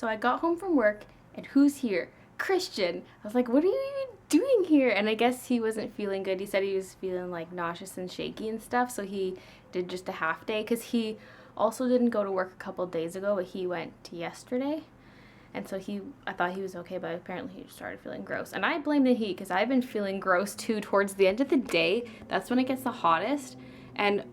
So I got home from work, and who's here? Christian. I was like, what are you even doing here? And I guess he wasn't feeling good. He said he was feeling like nauseous and shaky and stuff, so he did just a half day, because he also didn't go to work a couple days ago, but he went yesterday. And so I thought he was okay, but apparently he started feeling gross. And I blame the heat, because I've been feeling gross too towards the end of the day. That's when it gets the hottest. And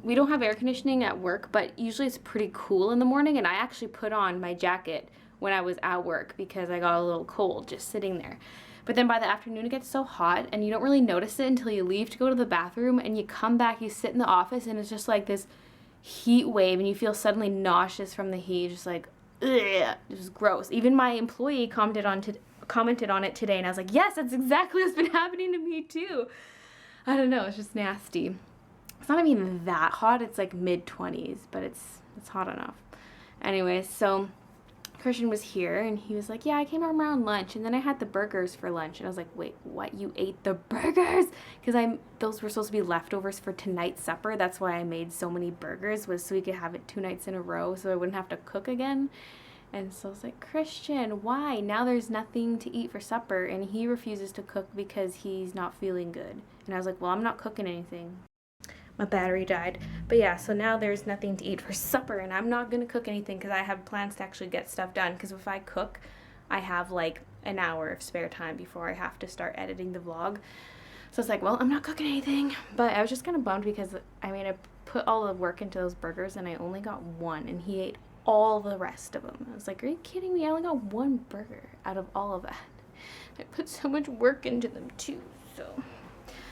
we don't have air conditioning at work, but usually it's pretty cool in the morning. And I actually put on my jacket when I was at work because I got a little cold just sitting there. But then by the afternoon it gets so hot, and you don't really notice it until you leave to go to the bathroom, and you come back, you sit in the office, and it's just like this heat wave, and you feel suddenly nauseous from the heat, just like, ugh, it was gross. Even my employee commented on it today, and I was like, yes, that's exactly what's been happening to me too. I don't know, it's just nasty. It's not even that hot, it's like mid-20s, but it's hot enough. Anyway, so Christian was here, and he was like, yeah, I came home around lunch, and then I had the burgers for lunch. And I was like, wait, what? You ate the burgers? Because those were supposed to be leftovers for tonight's supper. That's why I made so many burgers, was so we could have it 2 nights in a row, so I wouldn't have to cook again. And so I was like, Christian, why? Now there's nothing to eat for supper, and he refuses to cook because he's not feeling good. And I was like, well, I'm not cooking anything. My battery died. But yeah, so now there's nothing to eat for supper, and I'm not gonna cook anything because I have plans to actually get stuff done, because if I cook, I have like an hour of spare time before I have to start editing the vlog. So it's like, well, I'm not cooking anything. But I was just kind of bummed because I put all the work into those burgers, and I only got one, and he ate all the rest of them. I was like, are you kidding me? I only got one burger out of all of that. I put so much work into them too, so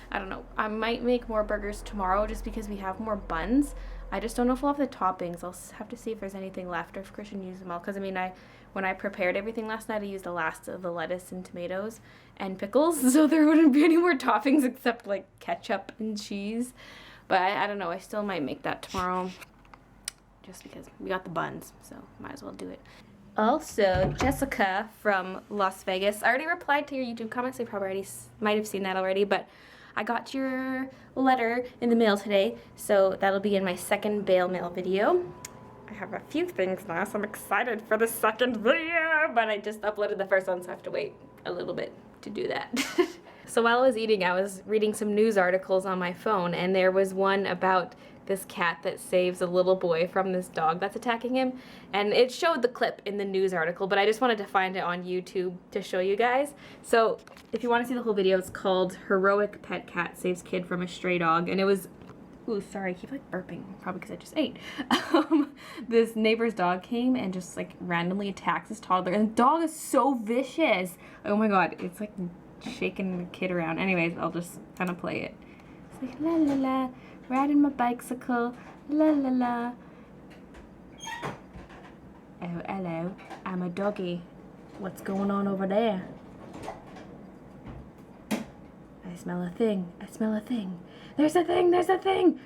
I don't know. I might make more burgers tomorrow just because we have more buns. I just don't know if we'll have the toppings. I'll have to see if there's anything left or if Christian used them all. Because, when I prepared everything last night, I used the last of the lettuce and tomatoes and pickles. So there wouldn't be any more toppings except, like, ketchup and cheese. But I don't know. I still might make that tomorrow just because we got the buns. So might as well do it. Also, Jessica from Las Vegas. I already replied to your YouTube comments. They probably might have seen that already. But I got your letter in the mail today, so that'll be in my second bail mail video. I have a few things now, so I'm excited for the second video, but I just uploaded the first one, so I have to wait a little bit to do that. So while I was eating, I was reading some news articles on my phone, and there was one about this cat that saves a little boy from this dog that's attacking him, and it showed the clip in the news article, but I just wanted to find it on YouTube to show you guys. So if you want to see the whole video, it's called Heroic Pet Cat Saves Kid from a Stray Dog, and it was, ooh, sorry, I keep like burping, probably because I just ate. This neighbor's dog came and just like randomly attacks his toddler, and the dog is so vicious. Oh my god, it's like shaking the kid around. Anyways, I'll just kind of play it. It's like la la la, riding my bicycle, la la la. Oh, hello, I'm a doggy. What's going on over there? I smell a thing. I smell a thing. There's a thing. There's a thing.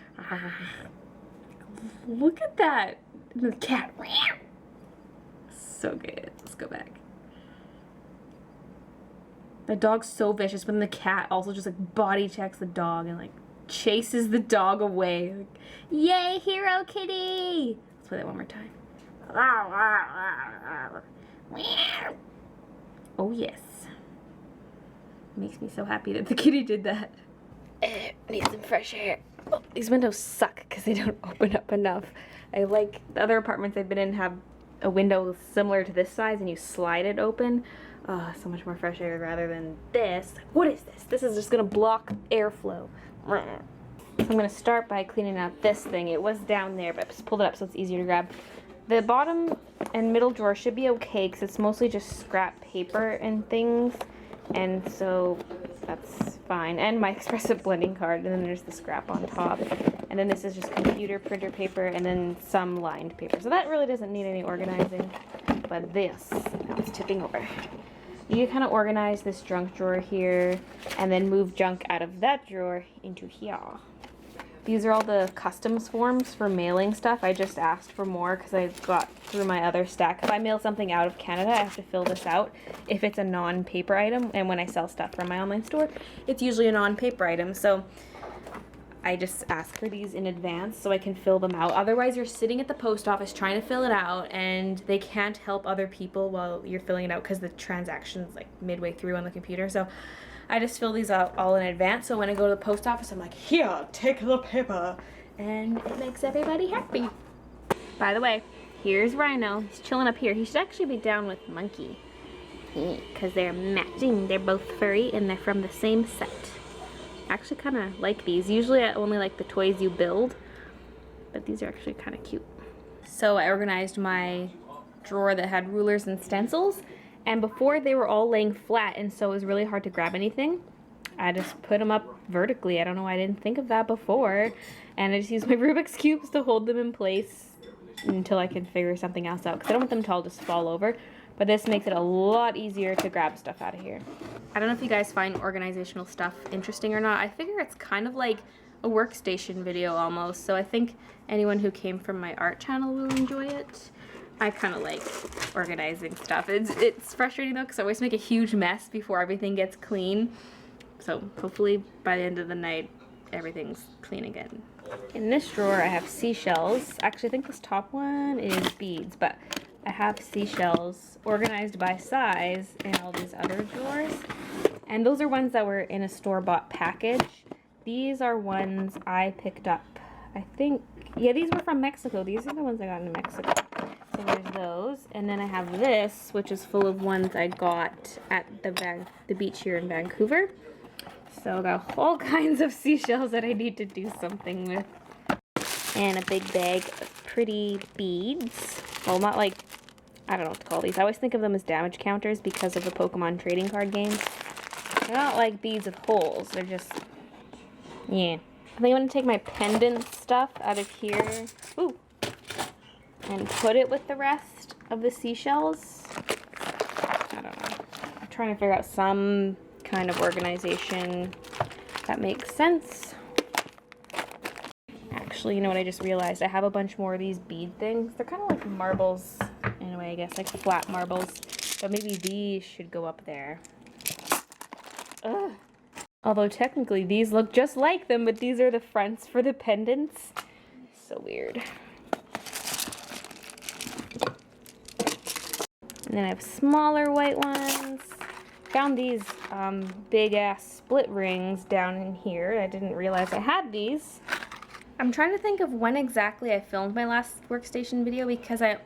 Look at that. The cat. So good. Let's go back. The dog's so vicious, but then the cat also just like body checks the dog and like chases the dog away. Like, yay, hero kitty! Let's play that one more time. Oh yes. Makes me so happy that the kitty did that. Need some fresh air. Oh, these windows suck because they don't open up enough. I like the other apartments I've been in have a window similar to this size and you slide it open. So much more fresh air rather than this. What is this? This is just gonna block airflow. So I'm gonna start by cleaning out this thing. It was down there, but I just pulled it up so it's easier to grab. The bottom and middle drawer should be okay because it's mostly just scrap paper and things, and so that's fine. And my expressive blending card, and then there's the scrap on top. And then this is just computer printer paper and then some lined paper. So that really doesn't need any organizing. But this, now it's tipping over. You kind of organize this junk drawer here and then move junk out of that drawer into here. These are all the customs forms for mailing stuff. I just asked for more because I got through my other stack. If I mail something out of Canada, I have to fill this out if it's a non-paper item. And when I sell stuff from my online store, it's usually a non-paper item. So I just ask for these in advance so I can fill them out. Otherwise, you're sitting at the post office trying to fill it out, and they can't help other people while you're filling it out because the transaction's like midway through on the computer. So I just fill these out all in advance. So when I go to the post office, I'm like, here, take the paper. And it makes everybody happy. By the way, here's Rhino. He's chilling up here. He should actually be down with Monkey because they're matching. They're both furry and they're from the same set. I actually kind of like these. Usually I only like the toys you build, but these are actually kind of cute. So I organized my drawer that had rulers and stencils, and before they were all laying flat, and so it was really hard to grab anything. I just put them up vertically. I don't know why I didn't think of that before, and I just used my Rubik's Cubes to hold them in place until I can figure something else out, because I don't want them to all just fall over. But this makes it a lot easier to grab stuff out of here. I don't know if you guys find organizational stuff interesting or not. I figure it's kind of like a workstation video almost. So I think anyone who came from my art channel will enjoy it. I kind of like organizing stuff. It's frustrating though because I always make a huge mess before everything gets clean. So hopefully by the end of the night, everything's clean again. In this drawer I have seashells. Actually I think this top one is beads, but I have seashells organized by size in all these other drawers. And those are ones that were in a store-bought package. These are ones I picked up. I think, yeah, these were from Mexico. These are the ones I got in Mexico. So there's those. And then I have this, which is full of ones I got at the beach here in Vancouver. So I got all kinds of seashells that I need to do something with. And a big bag of pretty beads. Well, not like, I don't know what to call these. I always think of them as damage counters because of the Pokemon trading card games. They're not like beads with holes. They're just, yeah. I think I'm going to take my pendant stuff out of here. Ooh. And put it with the rest of the seashells. I don't know. I'm trying to figure out some kind of organization that makes sense. Actually, you know what I just realized? I have a bunch more of these bead things. They're kind of like marbles in a way, I guess, like flat marbles. But maybe these should go up there. Ugh. Although technically these look just like them, but these are the fronts for the pendants. So weird. And then I have smaller white ones. Found these big ass split rings down in here. I didn't realize I had these. I'm trying to think of when exactly I filmed my last workstation video because I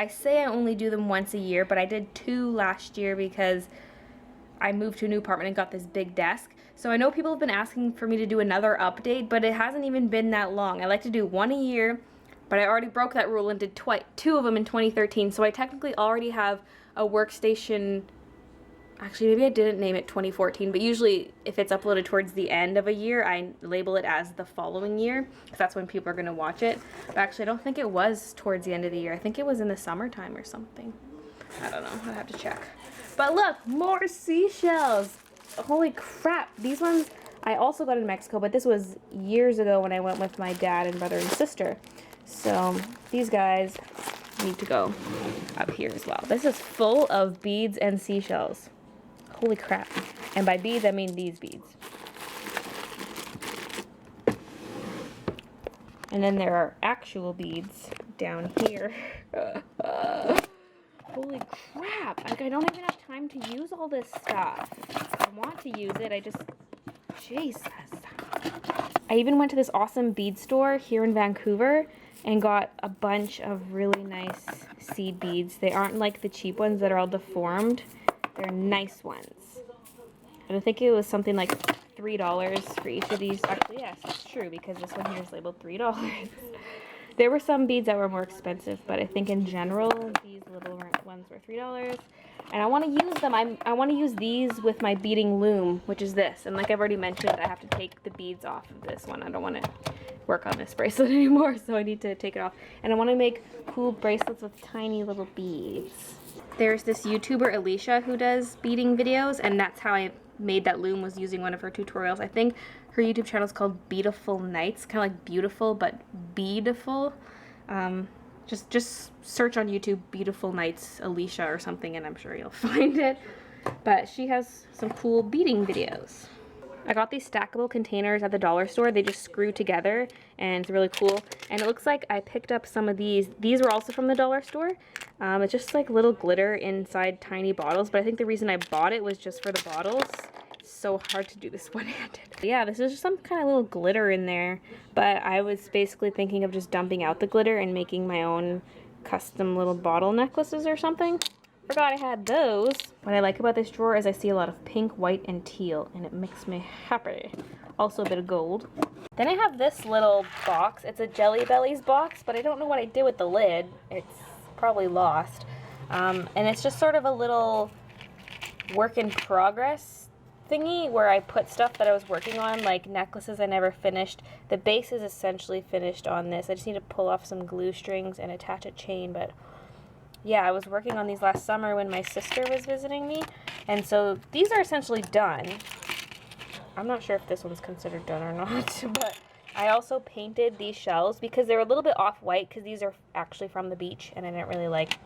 say I only do them once a year, but I did 2 last year because I moved to a new apartment and got this big desk. So I know people have been asking for me to do another update, but it hasn't even been that long. I like to do 1 a year, but I already broke that rule and did 2 of them in 2013. So I technically already have a workstation. Actually, maybe I didn't name it 2014, but usually if it's uploaded towards the end of a year, I label it as the following year, because that's when people are going to watch it. But actually, I don't think it was towards the end of the year. I think it was in the summertime or something. I don't know. I'll have to check. But look, more seashells. Holy crap. These ones I also got in Mexico, but this was years ago when I went with my dad and brother and sister. So these guys need to go up here as well. This is full of beads and seashells. Holy crap. And by beads, I mean these beads. And then there are actual beads down here. Holy crap. Like, I don't even have time to use all this stuff. I want to use it. I just, Jesus. I even went to this awesome bead store here in Vancouver and got a bunch of really nice seed beads. They aren't like the cheap ones that are all deformed. They're nice ones. And I think it was something like $3 for each of these. Actually, yes, it's true because this one here is labeled $3. There were some beads that were more expensive, but I think in general, these little ones were $3. And I want to use them. I want to use these with my beading loom, which is this. And like I've already mentioned, I have to take the beads off of this one. I don't want to work on this bracelet anymore, so I need to take it off. And I want to make cool bracelets with tiny little beads. There's this YouTuber, Alicia, who does beading videos, and that's how I made that loom, was using one of her tutorials. I think her YouTube channel is called Beautiful Nights, kind of like beautiful, but beadiful. Just search on YouTube Beautiful Nights Alicia or something, and I'm sure you'll find it. But she has some cool beading videos. I got these stackable containers at the dollar store. They just screw together and it's really cool. And it looks like I picked up some of these. These were also from the dollar store. It's just like little glitter inside tiny bottles, but I think the reason I bought it was just for the bottles. It's so hard to do this one-handed. Yeah, this is just some kind of little glitter in there, but I was basically thinking of just dumping out the glitter and making my own custom little bottle necklaces or something. Forgot I had those. What I like about this drawer is I see a lot of pink, white, and teal, and it makes me happy. Also a bit of gold. Then I have this little box. It's a Jelly Bellies box, but I don't know what I did with the lid. It's probably lost. And it's just sort of a little work in progress thingy where I put stuff that I was working on, like necklaces I never finished. The base is essentially finished on this. I just need to pull off some glue strings and attach a chain, but yeah, I was working on these last summer when my sister was visiting me, and so these are essentially done. I'm not sure if this one's considered done or not, but I also painted these shells because they're a little bit off-white because these are actually from the beach and I didn't really like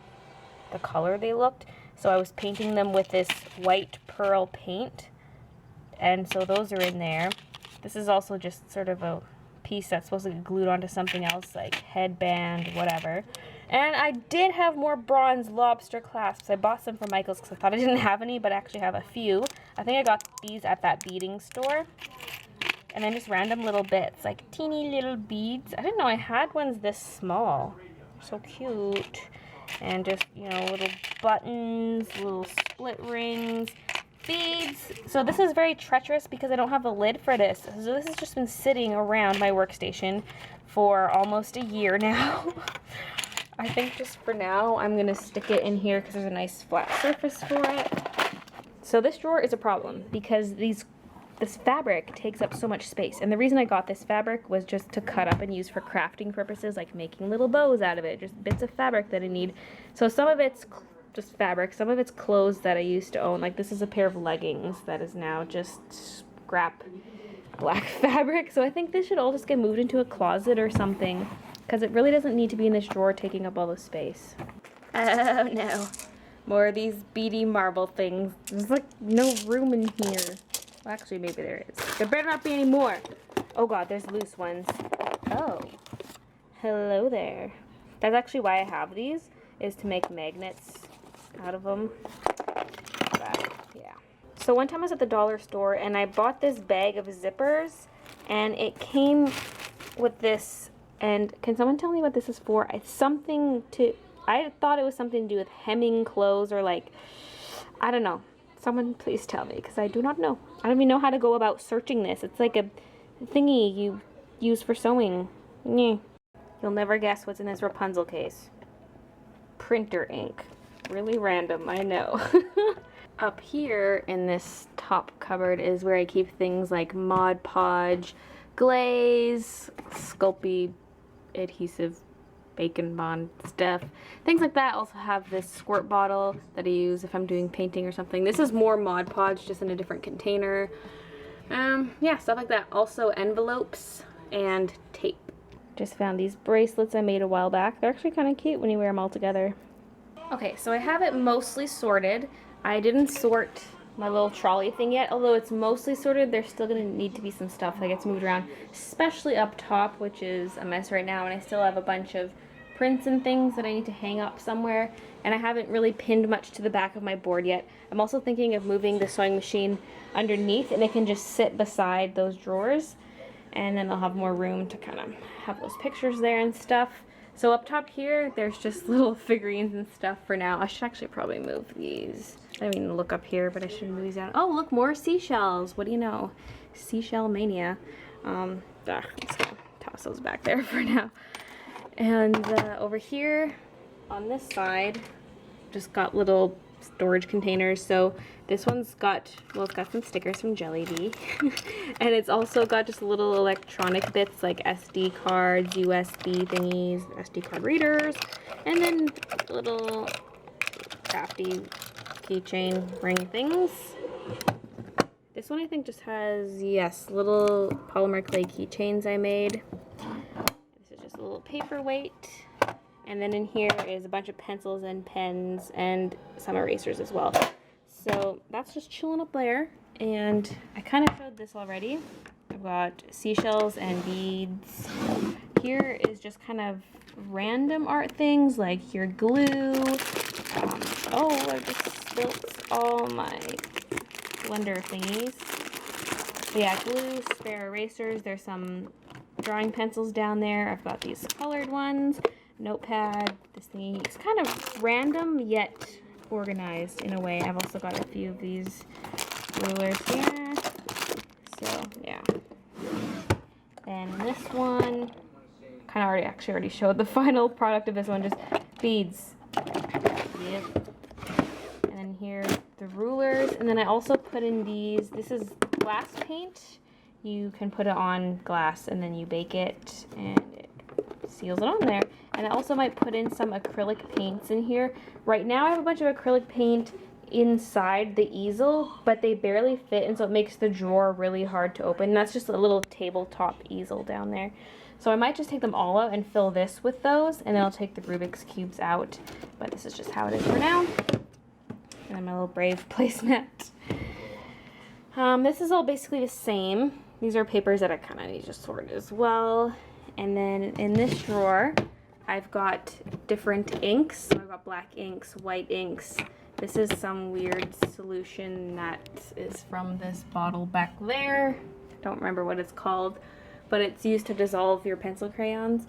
the color they looked. So I was painting them with this white pearl paint, and so those are in there. This is also just sort of a piece that's supposed to get glued onto something else, like headband, whatever. And I did have more bronze lobster clasps. I bought some from Michael's because I thought I didn't have any, but I actually have a few. I think I got these at that beading store. And then just random little bits, like teeny little beads. I didn't know I had ones this small. So cute. And just, you know, little buttons, little split rings, beads. So this is very treacherous because I don't have a lid for this. So this has just been sitting around my workstation for almost a year now. I think just for now, I'm going to stick it in here because there's a nice flat surface for it. So this drawer is a problem because this fabric takes up so much space. And the reason I got this fabric was just to cut up and use for crafting purposes, like making little bows out of it, just bits of fabric that I need. So some of it's just fabric, some of it's clothes that I used to own. Like this is a pair of leggings that is now just scrap black fabric. So I think this should all just get moved into a closet or something, because it really doesn't need to be in this drawer taking up all the space. Oh no. More of these beady marble things. There's like no room in here. Well, actually maybe there is. There better not be any more. Oh god, there's loose ones. Oh. Hello there. That's actually why I have these, is to make magnets out of them. But, yeah. So one time I was at the dollar store and I bought this bag of zippers and it came with this. And can someone tell me what this is for? It's something to, I thought it was something to do with hemming clothes or like, I don't know. Someone please tell me because I do not know. I don't even know how to go about searching this. It's like a thingy you use for sewing. You'll never guess what's in this Rapunzel case. Printer ink. Really random, I know. Up here in this top cupboard is where I keep things like Mod Podge, glaze, Sculpey, adhesive, bacon bond stuff, things like that. Also have this squirt bottle that I use if I'm doing painting or something. This is more Mod Podge, just in a different container. Yeah, stuff like that. Also envelopes and tape. Just found these bracelets I made a while back. They're actually kind of cute when you wear them all together. Okay, so I have it mostly sorted. I didn't sort my little trolley thing yet, although it's mostly sorted. There's still gonna need to be some stuff that gets moved around, especially up top, which is a mess right now, and I still have a bunch of prints and things that I need to hang up somewhere, and I haven't really pinned much to the back of my board yet. I'm also thinking of moving the sewing machine underneath, and it can just sit beside those drawers, and then I'll have more room to kind of have those pictures there and stuff. So up top here, there's just little figurines and stuff for now. I should actually probably move these. I didn't even look up here, but I should move these down. Oh, look, more seashells. What do you know? Seashell mania. I'm just gonna toss those back there for now. And over here on this side, just got little storage containers. So this one's got, well, it's got some stickers from Jollibee. And it's also got just little electronic bits like SD cards, USB thingies, SD card readers, and then little crafty keychain ring things. This one I think just has, yes, little polymer clay keychains I made. This is just a little paperweight. And then in here is a bunch of pencils and pens and some erasers as well. So that's just chilling up there. And I kind of showed this already. I've got seashells and beads. Here is just kind of random art things like your glue. Oh, I just spilt all my blender thingies. But yeah, glue, spare erasers. There's some drawing pencils down there. I've got these colored ones, notepad, this thingy. It's kind of random yet organized in a way. I've also got a few of these rulers here. So yeah. Then this one, kind of already showed the final product of this one, just beads. Yep. And then here the rulers, and then I also put in these. This is glass paint. You can put it on glass and then you bake it and it seals it on there. And I also might put in some acrylic paints in here. Right now I have a bunch of acrylic paint inside the easel, but they barely fit, and so it makes the drawer really hard to open. And that's just a little tabletop easel down there. So I might just take them all out and fill this with those, and then I'll take the Rubik's Cubes out. But this is just how it is for now. And then my little Brave placemat. This is all basically the same. These are papers that I kind of need to sort as well. And then in this drawer, I've got different inks. So I've got black inks, white inks. This is some weird solution that is from this bottle back there. Don't remember what it's called, but it's used to dissolve your pencil crayons.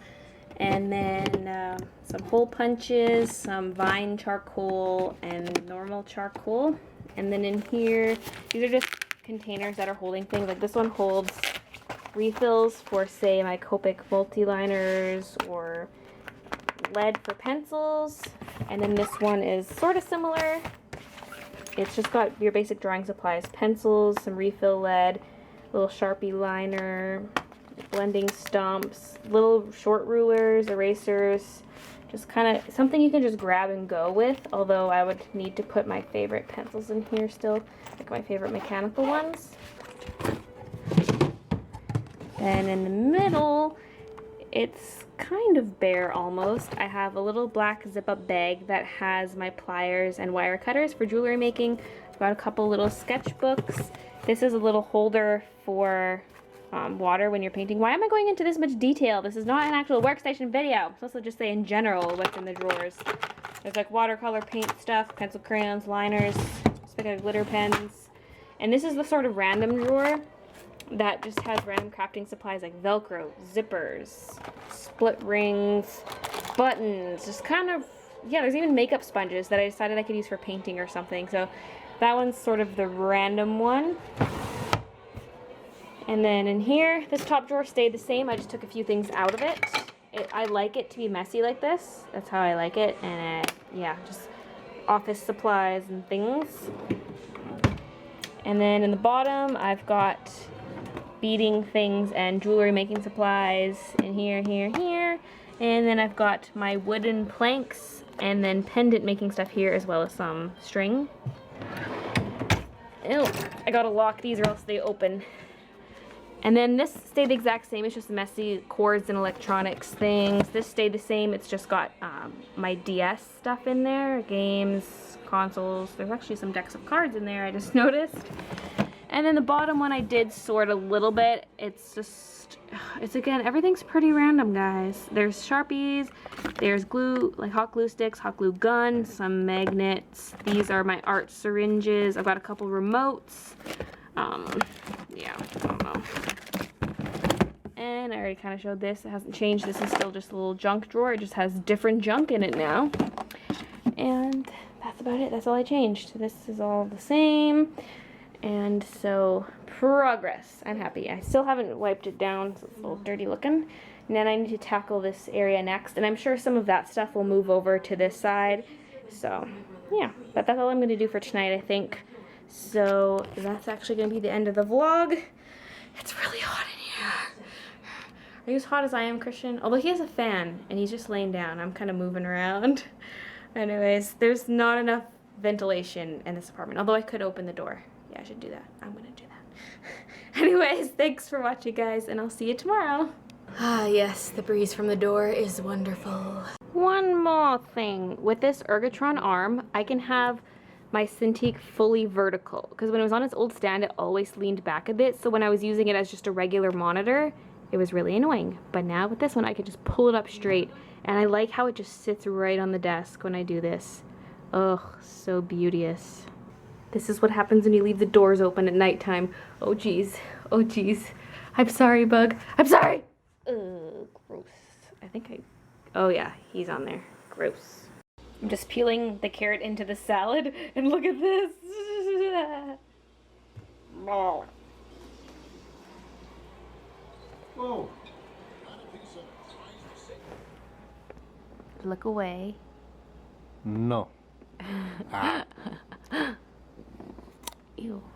And then some hole punches, some vine charcoal, and normal charcoal. And then in here, these are just containers that are holding things. Like this one holds refills for, say, my Copic multi-liners or lead for pencils. And then this one is sort of similar. It's just got your basic drawing supplies, pencils, some refill lead, little Sharpie liner, blending stumps, little short rulers, erasers, just kind of something you can just grab and go with, although I would need to put my favorite pencils in here still, like my favorite mechanical ones. And in the middle, it's kind of bare almost. I have a little black zip-up bag that has my pliers and wire cutters for jewelry making. I've got a couple little sketchbooks. This is a little holder for water when you're painting. Why am I going into this much detail? This is not an actual workstation video. I'm supposed to just say in general what's in the drawers. There's like watercolor paint stuff, pencil crayons, liners, spaghetti glitter pens. And this is the sort of random drawer that just has random crafting supplies like Velcro, zippers, split rings, buttons, just kind of, yeah, there's even makeup sponges that I decided I could use for painting or something. So that one's sort of the random one. And then in here, this top drawer stayed the same. I just took a few things out of it. I like it to be messy like this. That's how I like it. And yeah, just office supplies and things. And then in the bottom, I've got beading things and jewelry making supplies in here, here, here. And then I've got my wooden planks and then pendant making stuff here, as well as some string. Ew, I gotta lock these or else they open. And then this stayed the exact same. It's just messy cords and electronics things. This stayed the same. It's just got my DS stuff in there, games, consoles. There's actually some decks of cards in there, I just noticed. And then the bottom one I did sort a little bit. It's just, it's again, everything's pretty random, guys. There's Sharpies, there's glue, like hot glue sticks, hot glue gun, some magnets. These are my art syringes. I've got a couple remotes. Yeah, I don't know. And I already kind of showed this. It hasn't changed. This is still just a little junk drawer. It just has different junk in it now. And that's about it. That's all I changed. This is all the same. And so, progress. I'm happy. I still haven't wiped it down, so it's a little dirty looking. And then I need to tackle this area next. And I'm sure some of that stuff will move over to this side. So, yeah. But that's all I'm going to do for tonight, I think. So, that's actually going to be the end of the vlog. It's really hot in here. Are you as hot as I am, Christian? Although he has a fan, and he's just laying down. I'm kind of moving around. Anyways, there's not enough ventilation in this apartment. Although I could open the door. Yeah, I should do that. I'm going to do that. Anyways, thanks for watching, guys, and I'll see you tomorrow. Ah, yes, the breeze from the door is wonderful. One more thing. With this Ergotron arm, I can have my Cintiq fully vertical, because when it was on its old stand, it always leaned back a bit. So when I was using it as just a regular monitor, it was really annoying. But now with this one, I could just pull it up straight. And I like how it just sits right on the desk when I do this. Ugh, so beauteous. This is what happens when you leave the doors open at nighttime. Oh geez, oh geez. I'm sorry, Bug. I'm sorry! Ugh, gross. I think oh yeah, he's on there. Gross. I'm just peeling the carrot into the salad, and look at this. Whoa. Look away. No. Ew.